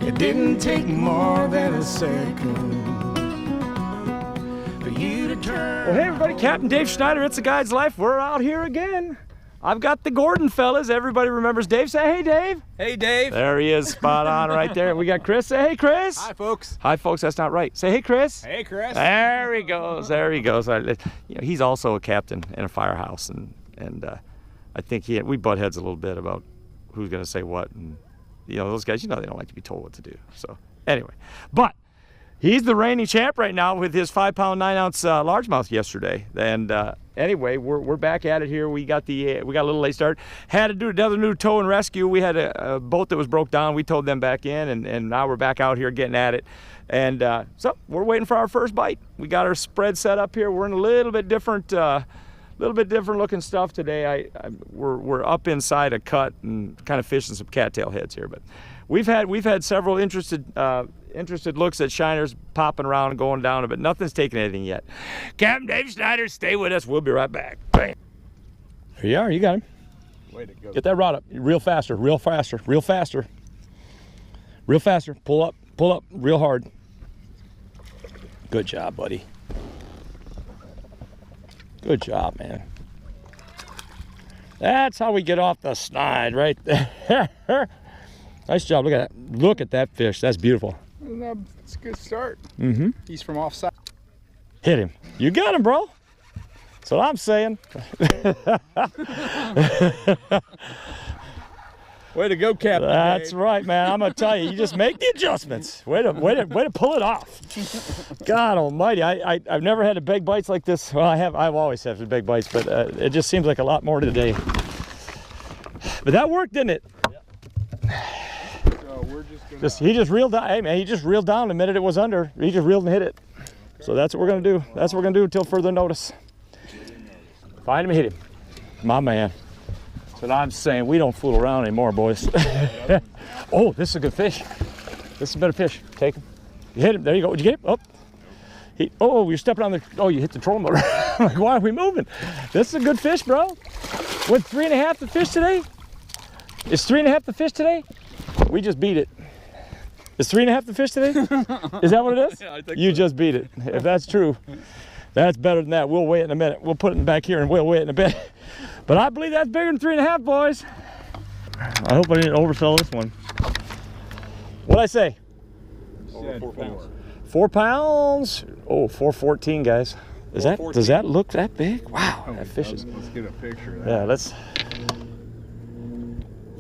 It didn't take more than a second for you to turn. Well, hey everybody, Captain Dave Schneider, It's a Guide's Life. We're out here again. I've got the Gordon fellas. Everybody remembers Dave. Say hey, Dave. Hey, Dave. There he is, spot on right there. We got Chris. Say hey, Chris. Hi, folks. Hi, folks. That's not right. Say hey, Chris. Hey, Chris. There he goes. There he goes. You know, he's also a captain in a firehouse, and I think we butt heads a little bit about who's going to say what, and you know those guys. You know they don't like to be told what to do. So anyway, but he's the reigning champ right now with his 5-pound 9-ounce largemouth yesterday, and. Anyway, we're back at it here. We got a little late start. Had to do another new tow and rescue. We had a boat that was broke down. We towed them back in, and now we're back out here getting at it. And so we're waiting for our first bite. We got our spread set up here. We're in a little bit different looking stuff today. We're up inside a cut and kind of fishing some cattail heads here, but we've had several interested looks at shiners popping around and going down, but nothing's taken anything yet. Captain Dave Schneider, stay with us. We'll be right back. Bam. Here you are. You got him. Way to go. Get that rod up. Real faster. Real faster. Real faster. Real faster. Pull up. Pull up. Real hard. Good job, buddy. Good job, man. That's how we get off the snide right there. Nice job. Look at that. Look at that fish. That's beautiful. It's a good start. Mm-hmm. He's from offside. Hit him. You got him, bro. That's what I'm saying. Way to go, Captain. That's Dave. right, man. I'm gonna tell you, you just make the adjustments. Way to pull it off. God Almighty, I've never had a big bites like this. Well, I've always had big bites, but it just seems like a lot more today. But that worked, didn't it? So we're just gonna... He just reeled down. Hey man, he just reeled down the minute it was under. He just reeled and hit it. So that's what we're gonna do. That's what we're gonna do until further notice. Find him and hit him. My man. That's what I'm saying. We don't fool around anymore, boys. Oh, this is a good fish. This is a better fish. Take him. You hit him. There you go. Did you get him? Oh. Oh, you're stepping on the... Oh, you hit the trolling motor. I'm like, why are we moving? This is a good fish, bro. Went 3.5 the fish today? Is 3.5 the fish today? We just beat it. Is 3.5 the fish today? Is that what it is? Yeah, I think you so. just beat it. If that's true, that's better than that. We'll weigh it in a minute. We'll put it back here and we'll weigh it in a bit. But I believe that's bigger than 3.5, boys. I hope I didn't oversell this one. What'd I say? 4 pounds. 4 pounds? Oh, 414, guys. Does that look that big? Wow, that fish is. Let's get a picture of that. Yeah, let's.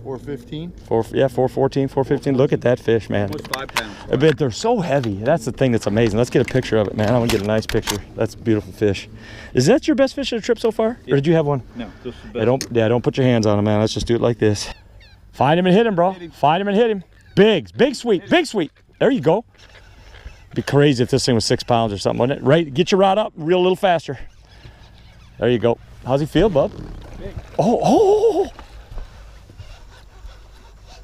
415? 414, 415. Look at that fish, man. Almost 5 pounds. I bet they're so heavy. That's the thing that's amazing. Let's get a picture of it, man. I want to get a nice picture. That's a beautiful fish. Is that your best fish of the trip so far? Yeah. Or did you have one? No, this is the best. Don't put your hands on him, man. Let's just do it like this. Find him and hit him, bro. Find him and hit him. Big sweet. There you go. Be crazy if this thing was 6 pounds or something, wouldn't it? Right, get your rod up, reel a little faster. There you go. How's he feel, bub? Big. Oh.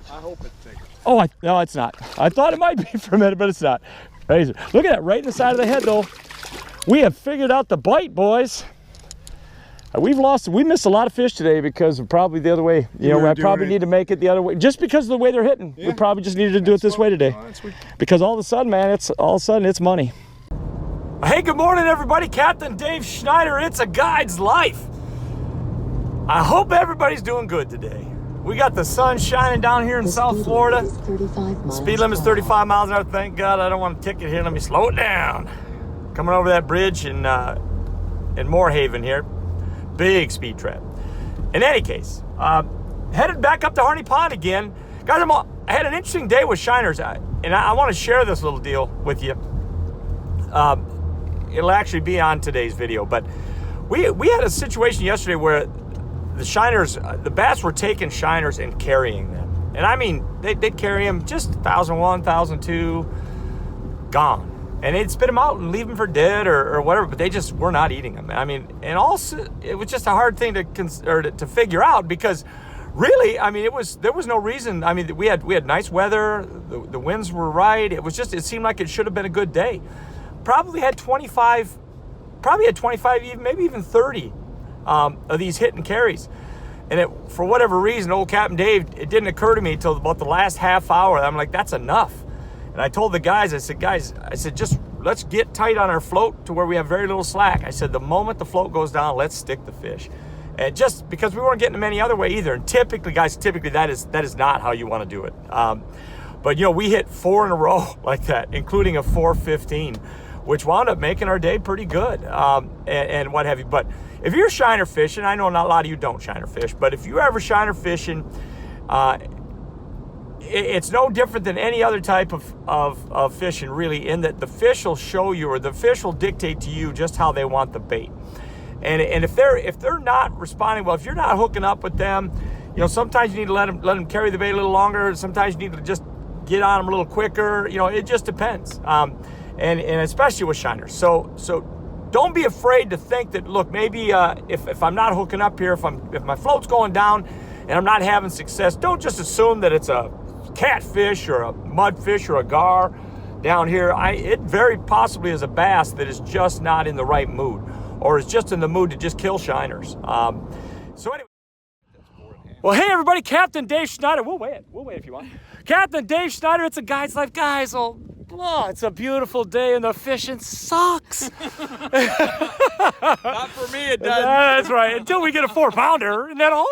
I hope it's bigger. Oh, no, it's not. I thought it might be for a minute, but it's not. Crazy. Look at that, right in the side of the head, though. We have figured out the bite, boys. We missed a lot of fish today because of probably the other way. You know, I probably need to make it the other way. Just because of the way they're hitting. Yeah. We probably just needed to do it this way today. Because all of a sudden, man, it's money. Hey, good morning, everybody. Captain Dave Schneider, It's a Guide's Life. I hope everybody's doing good today. We got the sun shining down here in South Florida. Speed limit's 35 miles an hour. Thank God I don't want a ticket here. Let me slow it down. Coming over that bridge in Moorhaven here. Big speed trap. In any case, headed back up to Harney Pond again. Guys, I had an interesting day with shiners, and I want to share this little deal with you. It'll actually be on today's video, but we had a situation yesterday where the shiners, the bass were taking shiners and carrying them. And I mean, they'd carry them just 1,001, 1,002, gone. And they'd spit them out and leave them for dead or whatever, but they just were not eating them. I mean, and also, it was just a hard thing to figure out because really, I mean, there was no reason. I mean, we had nice weather, the winds were right. It seemed like it should have been a good day. Probably had 25, even maybe even 30 of these hit and carries. And for whatever reason, old Captain Dave, it didn't occur to me until about the last half hour. I'm like, that's enough. And I told the guys, I said, just let's get tight on our float to where we have very little slack. I said, the moment the float goes down, let's stick the fish. And just because we weren't getting them any other way either. And typically, guys, that is not how you want to do it. But, you know, we hit 4 in a row like that, including a 4.15, which wound up making our day pretty good, and what have you. But if you're shiner fishing, I know not a lot of you don't shiner fish, but if you're ever shiner fishing, it's no different than any other type of fishing, really, in that the fish will show you, or the fish will dictate to you just how they want the bait. And if they're not responding well, if you're not hooking up with them, you know, sometimes you need to let them carry the bait a little longer. Sometimes you need to just get on them a little quicker. You know, it just depends. And especially with shiners. So don't be afraid to think that, look, maybe if I'm not hooking up here, if my float's going down and I'm not having success, don't just assume that it's a catfish or a mudfish or a gar down here. It very possibly is a bass that is just not in the right mood, or is just in the mood to just kill shiners. So anyway. Well, hey everybody, Captain Dave Schneider. We'll weigh it if you want. Captain Dave Schneider, it's a Guide's Life. Guys, oh, it's a beautiful day and the fishing sucks. Not for me, it does. That's right, until we get a 4-pounder, and then all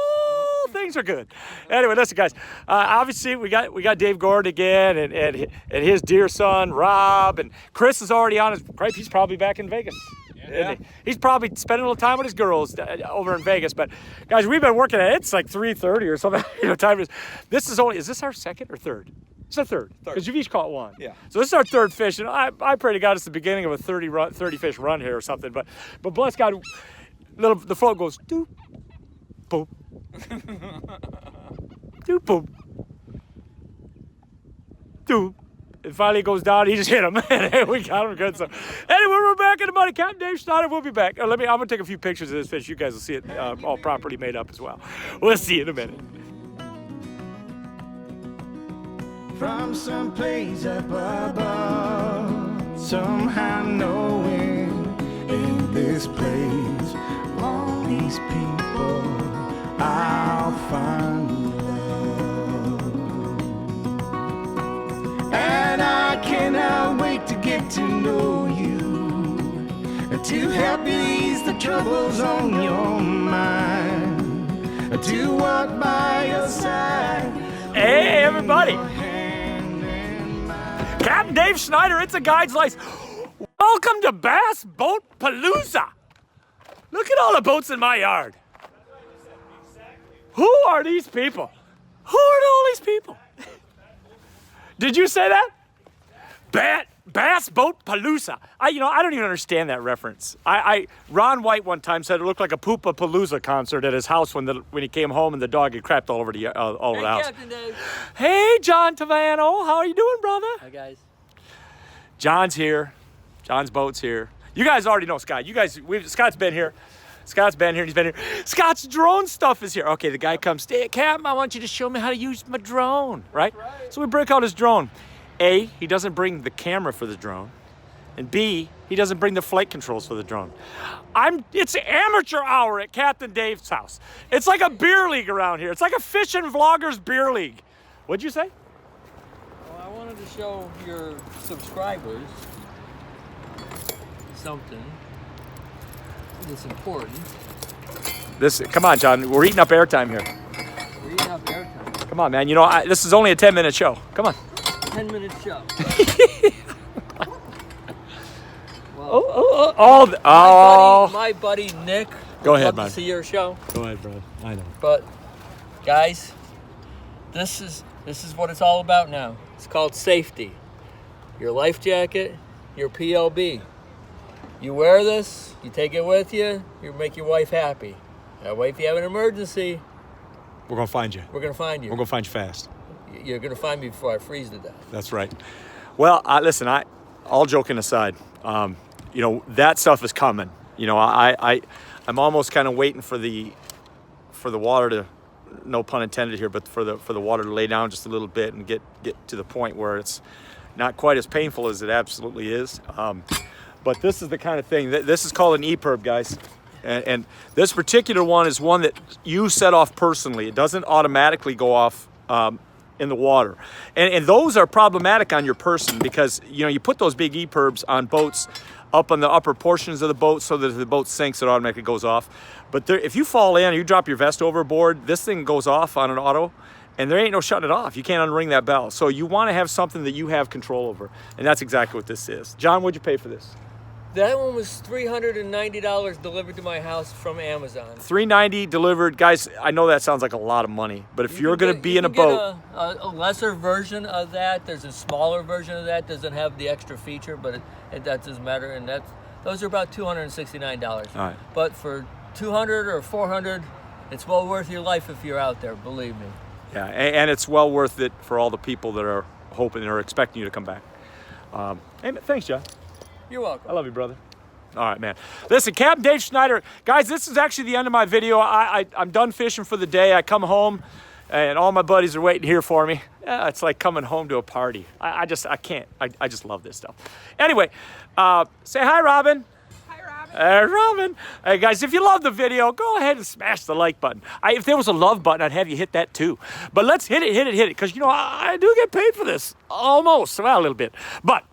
things are good. Anyway, listen, guys. Obviously, we got Dave Gordon again, and his dear son Rob, and Chris is already on his. Right, he's probably back in Vegas. Yeah. He's probably spending a little time with his girls over in Vegas. But guys, we've been working at it. It's like 3:30 or something. You know, time is. Is this our second or third? It's our third. Because you've each caught one. Yeah. So this is our third fish, and I pray to God it's the beginning of a 30 fish run here or something. But bless God, the float goes doop, boop, doop, boop, doop. It finally goes down. He just hit him, and we got him good. So, anyway, we're back in the money. Captain Dave Schneider, we'll be back. I'm gonna take a few pictures of this fish. You guys will see it all properly made up as well. We'll see you in a minute. From some place up above, somehow knowing in this place, all these people, I'll find love. And I cannot wait to get to know you, to help you ease the troubles on your mind, to walk by your side. Hey, everybody. Captain Dave Schneider, it's a Guide's Life. Welcome to Bass Boat Palooza. Look at all the boats in my yard. Who are these people? Who are all these people? Did you say that? Bass Boat Palooza. I don't even understand that reference. Ron White one time said it looked like a Poopa Palooza concert at his house when he came home and the dog had crapped all over the house. Captain Dave. Hey, John Tavano, how are you doing, brother? Hi, guys. John's here. John's boat's here. You guys already know Scott. Scott's been here. Scott's been here. He's been here. Scott's drone stuff is here. Okay, the guy comes. Hey, Captain, I want you to show me how to use my drone, right? So we break out his drone. A, he doesn't bring the camera for the drone. And B, he doesn't bring the flight controls for the drone. It's amateur hour at Captain Dave's house. It's like a beer league around here. It's like a fishing vloggers beer league. What'd you say? Well, I wanted to show your subscribers something that's important. Come on, John. We're eating up airtime here. We're eating up airtime. Come on, man. This is only a 10-minute show. Come on. 10-minute show. My buddy Nick. Go ahead, man. man. See your show. Go ahead, bro. I know. But guys, this is what it's all about now. It's called safety. Your life jacket, your PLB. You wear this, you take it with you, you make your wife happy. That way, if you have an emergency, we're gonna find you. We're gonna find you. We're gonna find you fast. You're gonna find me before I freeze to death. That's right. Well, listen. All joking aside, that stuff is coming. I'm almost kind of waiting for the water to, no pun intended here, but for the water to lay down just a little bit and get to the point where it's not quite as painful as it absolutely is. But this is the kind of thing this is called an EPIRB, guys. And this particular one is one that you set off personally. It doesn't automatically go off. in the water. And those are problematic on your person because, you know, you put those big EPIRBs on boats up on the upper portions of the boat so that if the boat sinks, it automatically goes off. But if you fall in or you drop your vest overboard, this thing goes off on an auto, and there ain't no shutting it off. You can't unring that bell. So you want to have something that you have control over, and that's exactly what this is. John, what'd you pay for this? That one was $390 delivered to my house from Amazon. $390 delivered. Guys, I know that sounds like a lot of money, but if you're going to be in a boat... a lesser version of that. There's a smaller version of that. Doesn't have the extra feature, but that doesn't matter. And those are about $269. All right. But for $200 or $400, it's well worth your life if you're out there, believe me. Yeah, and it's well worth it for all the people that are hoping or expecting you to come back. Hey, thanks, John. You're welcome. I love you, brother. All right, man. Listen, Captain Dave Schneider. Guys, this is actually the end of my video. I'm done fishing for the day. I come home, and all my buddies are waiting here for me. Yeah, it's like coming home to a party. I just love this stuff. Anyway, say hi, Robin. Hey, Robin. Hey, guys, if you love the video, go ahead and smash the like button. If there was a love button, I'd have you hit that too. But let's hit it, because, you know, I do get paid for this. Almost. Well, a little bit. But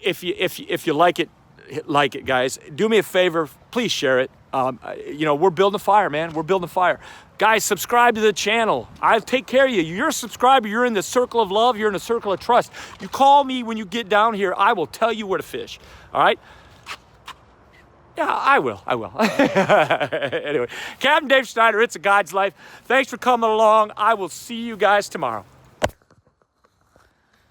if you like it, guys, do me a favor. Please share it. You know, we're building a fire, man. We're building a fire. Guys, subscribe to the channel. I'll take care of you. You're a subscriber. You're in the circle of love. You're in the circle of trust. You call me when you get down here. I will tell you where to fish. All right? Yeah, I will. Anyway, Captain Dave Schneider, it's a Guide's Life. Thanks for coming along. I will see you guys tomorrow.